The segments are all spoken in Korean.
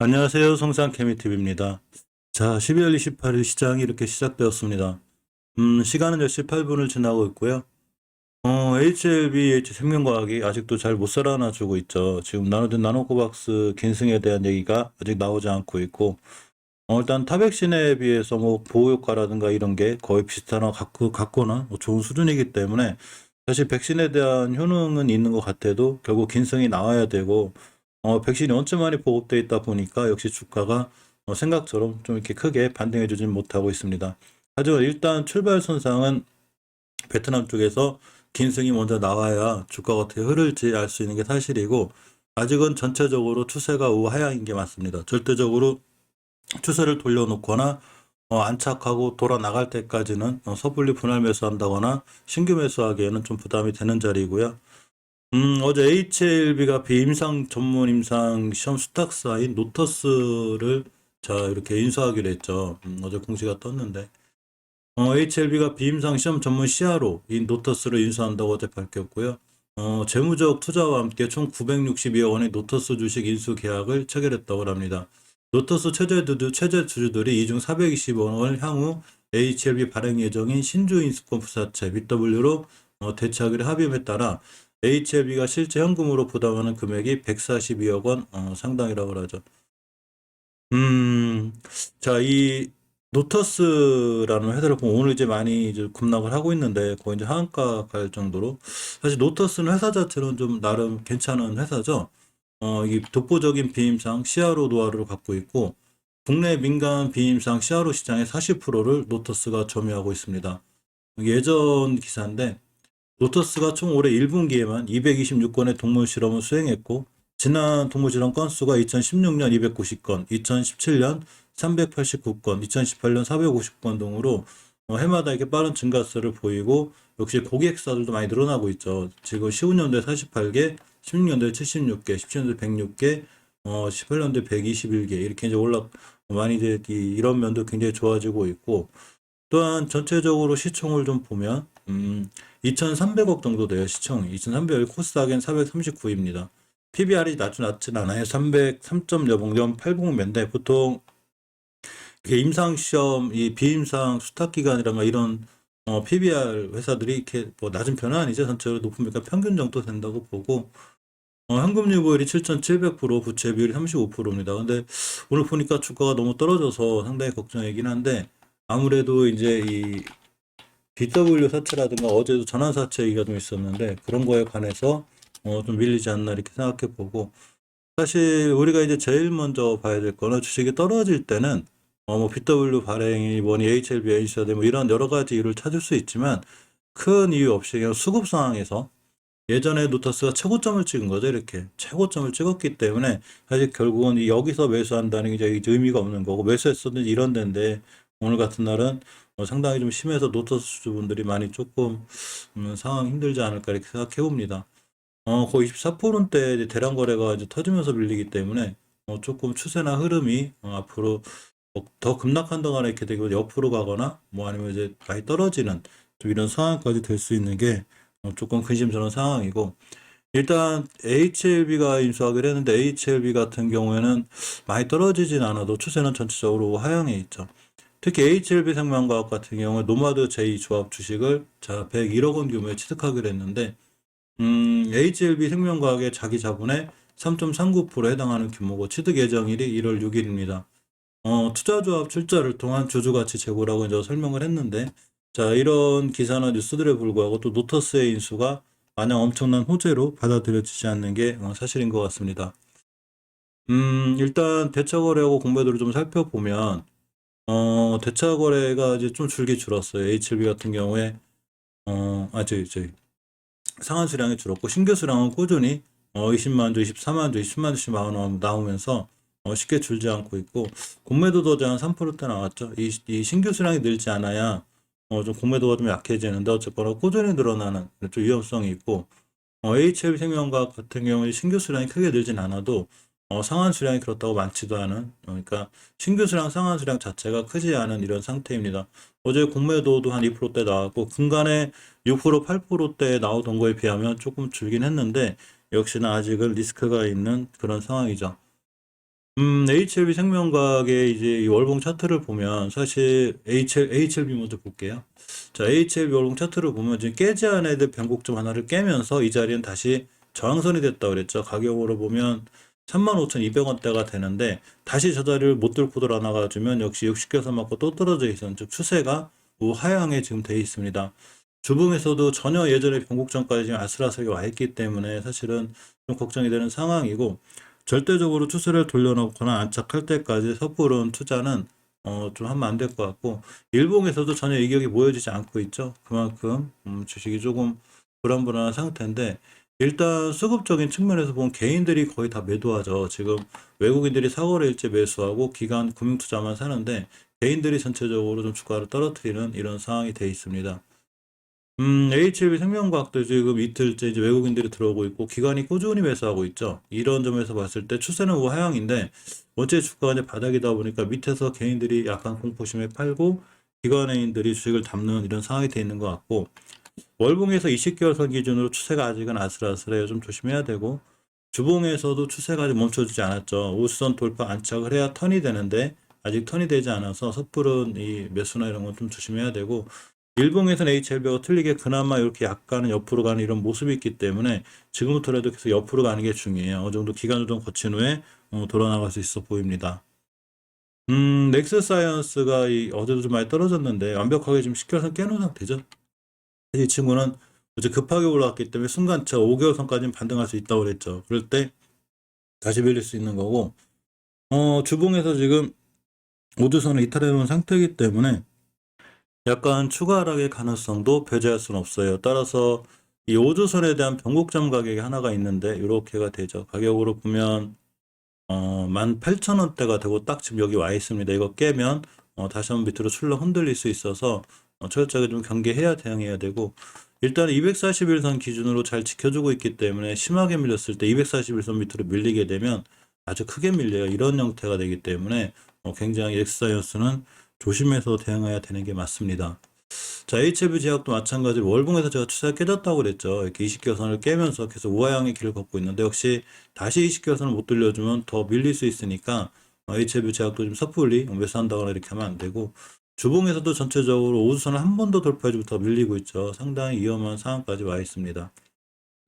안녕하세요. 성상케미TV입니다. 자, 12월 28일 시장이 이렇게 시작되었습니다. 시간은 10시 8분을 지나고 있고요. HLB, 생명과학이 아직도 잘 못 살아나주고 있죠. 지금 나눠진 나노코박스 긴승에 대한 얘기가 아직 나오지 않고 있고, 일단 타백신에 비해서 뭐 보호효과라든가 이런 게 거의 비슷하나 같거나 뭐 좋은 수준이기 때문에 사실 백신에 대한 효능은 있는 것 같아도 결국 긴승이 나와야 되고, 백신이 원체 많이 보급되어 있다 보니까 역시 주가가 생각처럼 좀 이렇게 크게 반등해 주진 못하고 있습니다. 하지만 일단 출발 선상은 베트남 쪽에서 긴승이 먼저 나와야 주가가 어떻게 흐를지 알 수 있는 게 사실이고, 아직은 전체적으로 추세가 우하향인 게 맞습니다. 절대적으로 추세를 돌려놓거나 안착하고 돌아 나갈 때까지는 섣불리 분할 매수한다거나 신규 매수하기에는 좀 부담이 되는 자리고요. 어제 HLB가 비임상 전문 임상 시험 수탁사인 노터스를 자 이렇게 인수하기로 했죠. 어제 공시가 떴는데 HLB가 비임상 시험 전문 CRO인 노터스를 인수한다고 어제 밝혔고요. 재무적 투자와 함께 총 962억 원의 노터스 주식 인수 계약을 체결했다고 합니다. 노터스 최대 주주들이 이 중 420억 원을 향후 HLB 발행 예정인 신주 인수권 부사채 BW로 대체하기로 합의에 따라 HLB가 실제 현금으로 부담하는 금액이 142억 원 상당이라고 하죠. 자, 이 노터스라는 회사를 보면 오늘 이제 많이 이제 급락을 하고 있는데 거의 이제 하한가 갈 정도로 사실 노터스는 회사 자체는 좀 나름 괜찮은 회사죠. 이 독보적인 비임상 CRO 노하우를 갖고 있고 국내 민간 비임상 CRO 시장의 40%를 노터스가 점유하고 있습니다. 예전 기사인데 로터스가 총 올해 1분기에만 226건의 동물 실험을 수행했고, 지난 동물 실험 건수가 2016년 290건, 2017년 389건, 2018년 450건 등으로 해마다 이렇게 빠른 증가세를 보이고, 역시 고객사들도 많이 늘어나고 있죠. 지금 15년도에 48개, 16년도에 76개, 17년도에 106개, 18년도에 121개 이렇게 이제 많이 이제 이런 면도 굉장히 좋아지고 있고, 또한 전체적으로 시총을 좀 보면 2,300억 정도 돼요. 시총이 2,300억, 코스닥엔 439입니다. PBR이 낮진 않아요. 303.080매인데 보통 임상시험, 이 비임상 수탁기관이라든가 이런 PBR 회사들이 이렇게 뭐 낮은 편은 아니죠. 전체적으로 높으니까 평균 정도 된다고 보고, 현금 유보율이 7,700%, 부채 비율이 35%입니다. 근데 오늘 보니까 주가가 너무 떨어져서 상당히 걱정이긴 한데, 아무래도 이제 이 BW 사채라든가 어제도 전환 사채 얘기가 좀 있었는데 그런 거에 관해서 좀 밀리지 않나 이렇게 생각해 보고, 사실 우리가 이제 제일 먼저 봐야 될 거는 주식이 떨어질 때는 뭐 BW 발행이 뭐니 HLB, NCD 뭐 이런 여러 가지 이유를 찾을 수 있지만 큰 이유 없이 그냥 수급 상황에서 예전에 노터스가 최고점을 찍은 거죠. 이렇게 최고점을 찍었기 때문에 사실 결국은 여기서 매수한다는 게 이제 의미가 없는 거고, 매수했었는지 이런 데인데 오늘 같은 날은 상당히 좀 심해서 노터스 주주분들이 많이 조금 상황 힘들지 않을까 이렇게 생각해 봅니다. 거의 24%대 대량 거래가 이제 터지면서 밀리기 때문에 조금 추세나 흐름이 앞으로 더 급락한다거나 이렇게 되고 옆으로 가거나 뭐 아니면 이제 많이 떨어지는 좀 이런 상황까지 될 수 있는 게 조금 근심스러운 상황이고, 일단 HLB가 인수하기로 했는데 HLB 같은 경우에는 많이 떨어지진 않아도 추세는 전체적으로 하향해 있죠. 특히 HLB 생명과학 같은 경우에 노마드 제2조합 주식을 자 101억 원 규모에 취득하기로 했는데, HLB 생명과학의 자기 자본의 3.39%에 해당하는 규모고 취득 예정일이 1월 6일입니다. 투자조합 출자를 통한 주주가치 제고라고 이제 설명을 했는데, 자, 이런 기사나 뉴스들에 불구하고 또 노터스의 인수가 마냥 엄청난 호재로 받아들여지지 않는 게 사실인 것 같습니다. 일단 대차거래하고 공매도를 좀 살펴보면, 대차거래가 이제 좀 줄었어요. HLB 같은 경우에, 저희 상한 수량이 줄었고, 신규 수량은 꾸준히 20만 주, 24만 주, 20만 주씩 나오면서 쉽게 줄지 않고 있고, 공매도도 한 3%대 나왔죠. 이 신규 수량이 늘지 않아야 좀 공매도가 좀 약해지는데, 어쨌거나 꾸준히 늘어나는 좀 위험성이 있고, HLB 생명과학 같은 경우에 신규 수량이 크게 늘진 않아도 상한 수량이 그렇다고 많지도 않은, 그러니까 신규 수량, 상한 수량 자체가 크지 않은 이런 상태입니다. 어제 공매도도 한 2%대 나왔고 중간에 6%, 8%대 나오던 거에 비하면 조금 줄긴 했는데 역시나 아직은 리스크가 있는 그런 상황이죠. HLB 생명과학의 이제 이 월봉 차트를 보면 사실 HLB 먼저 볼게요. 자, HLB 월봉 차트를 보면 지금 깨지 않은 애들 변곡점 하나를 깨면서 이 자리는 다시 저항선이 됐다 그랬죠. 가격으로 보면 35,200원대가 되는데 다시 저 자리를 못 뚫고 돌아나가 주면 역시 60개선 맞고 또 떨어져 있었는 즉 추세가 우하향에 지금 돼 있습니다. 주봉에서도 전혀 예전에 변곡점까지 지금 아슬아슬하게 와 있기 때문에 사실은 좀 걱정이 되는 상황이고 절대적으로 추세를 돌려놓거나 안착할 때까지 섣부른 투자는 좀 하면 안 될 것 같고 일봉에서도 전혀 이격이 모여지지 않고 있죠. 그만큼 주식이 조금 불안불안한 상태인데 일단 수급적인 측면에서 보면 개인들이 거의 다 매도하죠. 지금 외국인들이 사거래일제 매수하고 기관 금융투자만 사는데 개인들이 전체적으로 좀 주가를 떨어뜨리는 이런 상황이 돼 있습니다. HLB 생명과학도 지금 이틀째 이제 외국인들이 들어오고 있고 기관이 꾸준히 매수하고 있죠. 이런 점에서 봤을 때 추세는 우하향인데 어제 주가가 이제 바닥이다 보니까 밑에서 개인들이 약간 공포심에 팔고 기관인들이 주식을 담는 이런 상황이 돼 있는 것 같고 월봉에서 20개월선 기준으로 추세가 아직은 아슬아슬해요. 좀 조심해야 되고 주봉에서도 추세가 아직 멈춰지지 않았죠. 우선 돌파 안착을 해야 턴이 되는데 아직 턴이 되지 않아서 섣부른 이 매수나 이런 건 좀 조심해야 되고 일봉에서는 HLB가 틀리게 그나마 이렇게 약간은 옆으로 가는 이런 모습이 있기 때문에 지금부터라도 계속 옆으로 가는 게 중요해요. 어느 정도 기간 조정 거친 후에 돌아나갈 수 있어 보입니다. 넥스사이언스가 어제도 좀 많이 떨어졌는데 완벽하게 지금 10개월선 깨놓은 상태죠. 이 친구는 어제 급하게 올라왔기 때문에 순간 저 5개월선까지는 반등할 수 있다고 그랬죠. 그럴 때 다시 밀릴 수 있는 거고 주봉에서 지금 우주선을 이탈해 놓은 상태이기 때문에 약간 추가 하락의 가능성도 배제할 수는 없어요. 따라서 이 우주선에 대한 변곡점 가격이 하나가 있는데 이렇게가 되죠. 가격으로 보면 18,000원대가 되고 딱 지금 여기 와 있습니다. 이거 깨면 다시 한번 밑으로 출렁 흔들릴 수 있어서 철저하게 좀 경계해야 대응해야 되고 일단 241선 기준으로 잘 지켜주고 있기 때문에 심하게 밀렸을 때 241선 밑으로 밀리게 되면 아주 크게 밀려요. 이런 형태가 되기 때문에 굉장히 엑스사이언스는 조심해서 대응해야 되는 게 맞습니다. 자, HLB 제약도 마찬가지로 월봉에서 제가 추세가 깨졌다고 그랬죠. 이렇게 20개선을 깨면서 계속 우하향의 길을 걷고 있는데 역시 다시 20개선을 못 돌려주면 더 밀릴 수 있으니까 HLB 제약도 좀 섣불리 매수한다거나 이렇게 하면 안 되고 주봉에서도 전체적으로 우주선을 한 번 더 돌파해주고 더 밀리고 있죠. 상당히 위험한 상황까지 와 있습니다.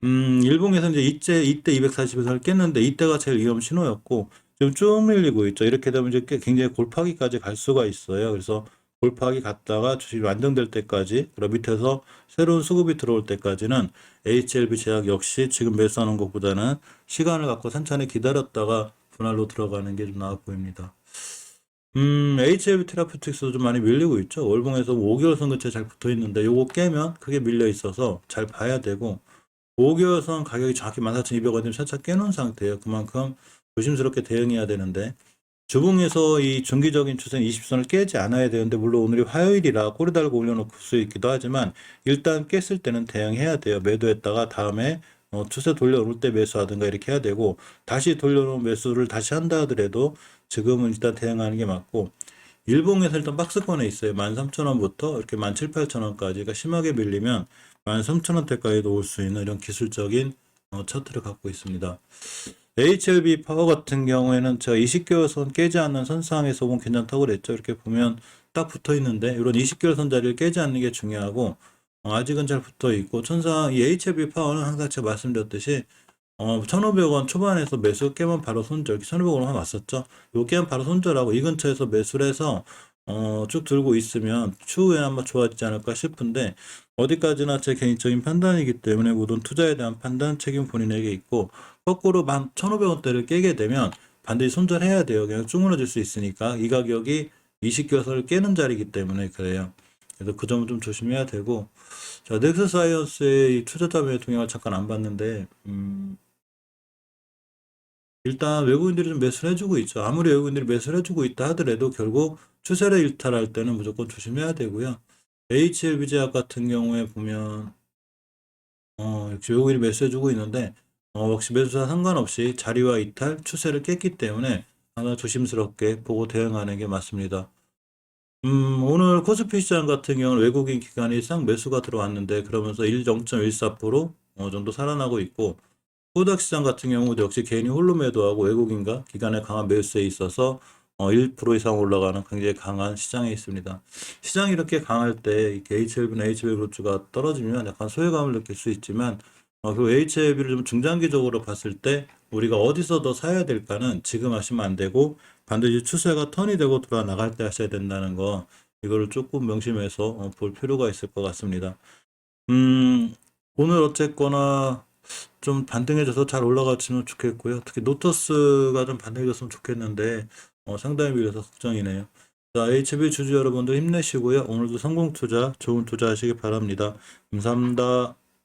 일봉에서 이제 이때 240에서를 깼는데 이때가 제일 위험 신호였고 지금 쭉 밀리고 있죠. 이렇게 되면 이제 굉장히 골파기까지 갈 수가 있어요. 그래서 골파기 갔다가 주식이 안정될 때까지 그리고 밑에서 새로운 수급이 들어올 때까지는 HLB 제약 역시 지금 매수하는 것보다는 시간을 갖고 천천히 기다렸다가 분할로 들어가는 게 좀 나아 보입니다. HLB 테라퓨틱스도 좀 많이 밀리고 있죠. 월봉에서 5개월선 근처에 잘 붙어 있는데 요거 깨면 크게 밀려 있어서 잘 봐야 되고 5개월선 가격이 정확히 14,200원이면 차차 깨놓은 상태예요. 그만큼 조심스럽게 대응해야 되는데 주봉에서 이 중기적인 추세는 20선을 깨지 않아야 되는데 물론 오늘이 화요일이라 꼬리 달고 올려놓을 수 있기도 하지만 일단 깼을 때는 대응해야 돼요. 매도했다가 다음에 추세 돌려올 때 매수하든가 이렇게 해야 되고 다시 돌려놓은 매수를 다시 한다 하더라도 지금은 일단 대응하는 게 맞고 일봉에서 일단 박스권에 있어요. 13,000원부터 이렇게 17,000, 18,000원까지가 심하게 밀리면 13,000원대까지도 올 수 있는 이런 기술적인 차트를 갖고 있습니다. HLB 파워 같은 경우에는 제가 20개월 선 깨지 않는 선상에서 보면 괜찮다고 그랬죠. 이렇게 보면 딱 붙어 있는데 이런 20개월 선 자리를 깨지 않는 게 중요하고 아직은 잘 붙어 있고 이 HLB 파워는 항상 제가 말씀드렸듯이 1,500원 초반에서 매수 깨면 바로 손절, 1,500원만 왔었죠. 요 깨면 바로 손절하고 이 근처에서 매수를 해서 쭉 들고 있으면 추후에 아마 좋아지지 않을까 싶은데 어디까지나 제 개인적인 판단이기 때문에 모든 투자에 대한 판단 책임 본인에게 있고 거꾸로 1,500원대를 깨게 되면 반드시 손절해야 돼요. 그냥 쭉 무너질 수 있으니까 이 가격이 20개월선을 깨는 자리이기 때문에 그래요. 그래서 그 점은 좀 조심해야 되고 자, 넥스사이언스의 이 투자자금의 동향을 잠깐 안 봤는데 일단 외국인들이 좀 매수를 해주고 있죠. 아무리 외국인들이 매수를 해주고 있다 하더라도 결국 추세를 일탈할 때는 무조건 조심해야 되고요. HLB 제약 같은 경우에 보면 역시 외국인이 매수해주고 있는데 역시 매수와 상관없이 자리와 이탈, 추세를 깼기 때문에 하나 조심스럽게 보고 대응하는 게 맞습니다. 오늘 코스피 시장 같은 경우는 외국인 기관이 싹 매수가 들어왔는데 그러면서 0.14% 정도 살아나고 있고 코닥 시장 같은 경우도 역시 개인이 홀로 매도하고 외국인과 기관의 강한 매수세에 있어서 1% 이상 올라가는 굉장히 강한 시장에 있습니다. 시장이 이렇게 강할 때 이렇게 HLB나 HLB로주가 떨어지면 약간 소외감을 느낄 수 있지만 그 HLB를 좀 중장기적으로 봤을 때 우리가 어디서 더 사야 될까는 지금 하시면 안 되고 반드시 추세가 턴이 되고 돌아 나갈 때 하셔야 된다는 거 이거를 조금 명심해서 볼 필요가 있을 것 같습니다. 오늘 어쨌거나 좀 반등해져서 잘 올라갔으면 좋겠고요. 특히 노터스가 좀 반등해졌으면 좋겠는데 상당히 밀려서 걱정이네요. 자, HB 주주 여러분들 힘내시고요. 오늘도 성공 투자, 좋은 투자 하시기 바랍니다. 감사합니다.